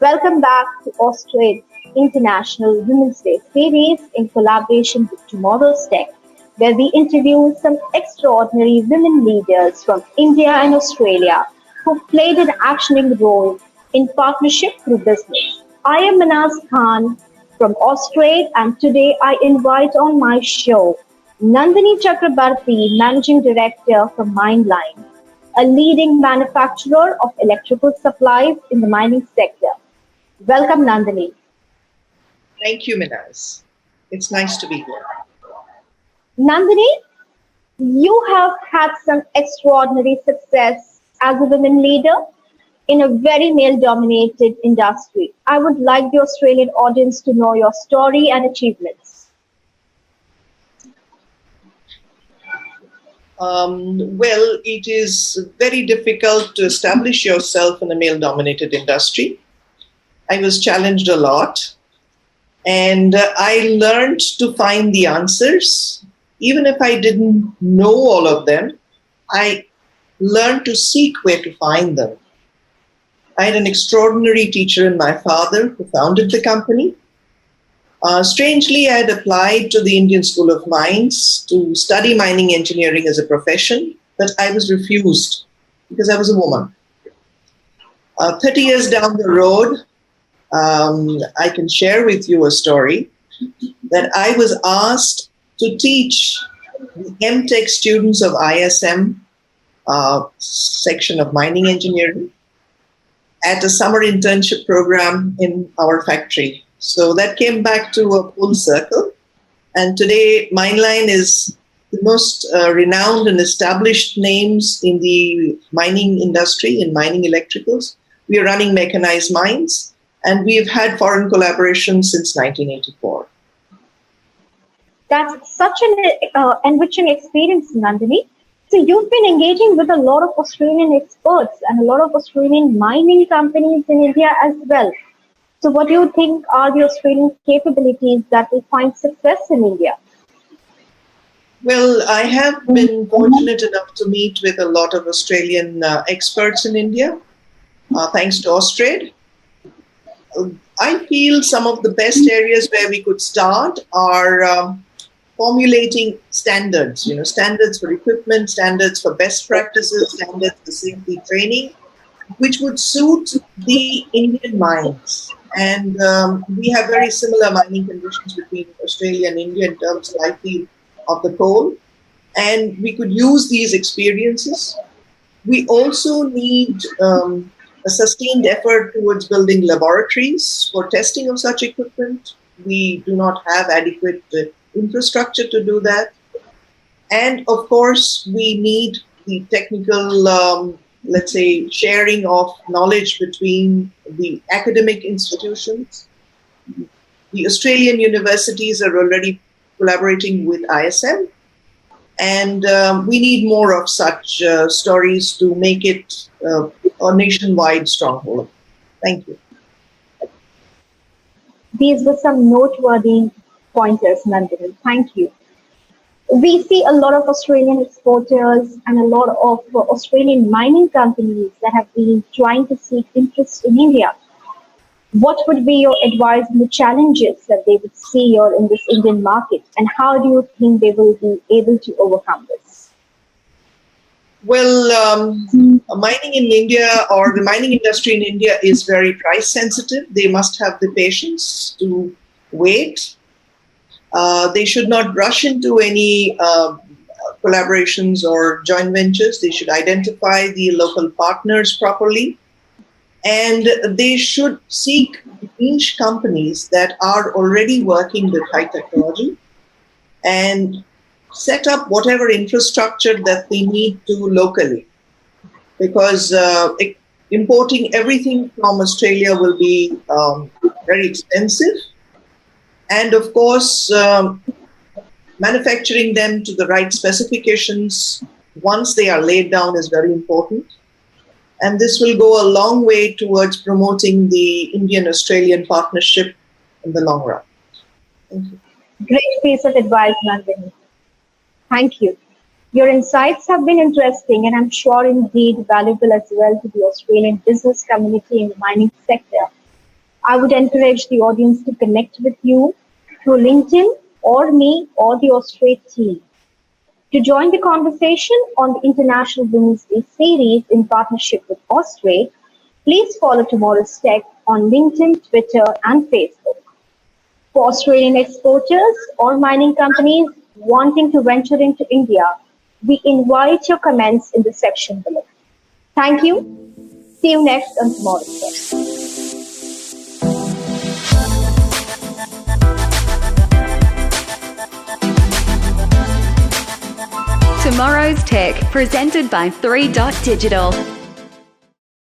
Welcome back to Austrade International Women's Day series in collaboration with Tomorrow's Tech, where we interview some extraordinary women leaders from India and Australia who played an actioning role in partnership through business. I am Manaz Khan from Austrade, and today I invite on my show Nandini Chakrabarthy, Managing Director from Mineline, a leading manufacturer of electrical supplies in the mining sector. Welcome, Nandini. Thank you, Minaz. It's nice to be here. Nandini, you have had some extraordinary success as a women leader in a very male-dominated industry. I would like the Australian audience to know your story and achievements. Well, it is very difficult to establish yourself in a male-dominated industry. I was challenged a lot, and I learned to find the answers. Even if I didn't know all of them, I learned to seek where to find them. I had an extraordinary teacher in my father who founded the company. Strangely, I had applied to the Indian School of Mines to study mining engineering as a profession, but I was refused because I was a woman. 30 years down the road, I can share with you a story that I was asked to teach the MTech students of ISM section of mining engineering at a summer internship program in our factory. So that came back to a full circle. And today, Mineline is the most renowned and established names in the mining industry, in mining electricals. We are running mechanized mines, and we've had foreign collaboration since 1984. That's such an enriching experience, Nandini. So you've been engaging with a lot of Australian experts and a lot of Australian mining companies in India as well. So what do you think are the Australian capabilities that will find success in India? Well, I have been fortunate enough to meet with a lot of Australian experts in India, thanks to Austrade. I feel some of the best areas where we could start are formulating standards, standards for equipment, standards for best practices, standards for safety training, which would suit the Indian mines. And we have very similar mining conditions between Australia and India in terms of, I feel, of the coal. And we could use these experiences. We also need a sustained effort towards building laboratories for testing of such equipment. We do not have adequate infrastructure to do that. And of course, we need the technical let's say, sharing of knowledge between the academic institutions. The Australian universities are already collaborating with ISM, and we need more of such stories to make it a nationwide stronghold. Thank you. These were some noteworthy pointers, Nandini. Thank you. We see a lot of Australian exporters and a lot of Australian mining companies that have been trying to seek interest in India. What would be your advice on the challenges that they would see here in this Indian market, and how do you think they will be able to overcome this? Well, mining in India, or the mining industry in India, is very price sensitive. They must have the patience to wait. They should not rush into any collaborations or joint ventures. They should identify the local partners properly. And they should seek niche companies that are already working with high technology and set up whatever infrastructure that they need to locally. Because importing everything from Australia will be very expensive. And of course, manufacturing them to the right specifications once they are laid down is very important. And this will go a long way towards promoting the Indian-Australian partnership in the long run. Thank you. Great piece of advice, Nandini. Thank you. Your insights have been interesting and I'm sure indeed valuable as well to the Australian business community in the mining sector. I would encourage the audience to connect with you through LinkedIn or me or the Austrade team. To join the conversation on the International Women's Day series in partnership with Austrade, please follow Tomorrow's Tech on LinkedIn, Twitter, and Facebook. For Australian exporters or mining companies wanting to venture into India, we invite your comments in the section below. Thank you. See you next on Tomorrow's Tech. Tomorrow's Tech, presented by 3 Dot Digital.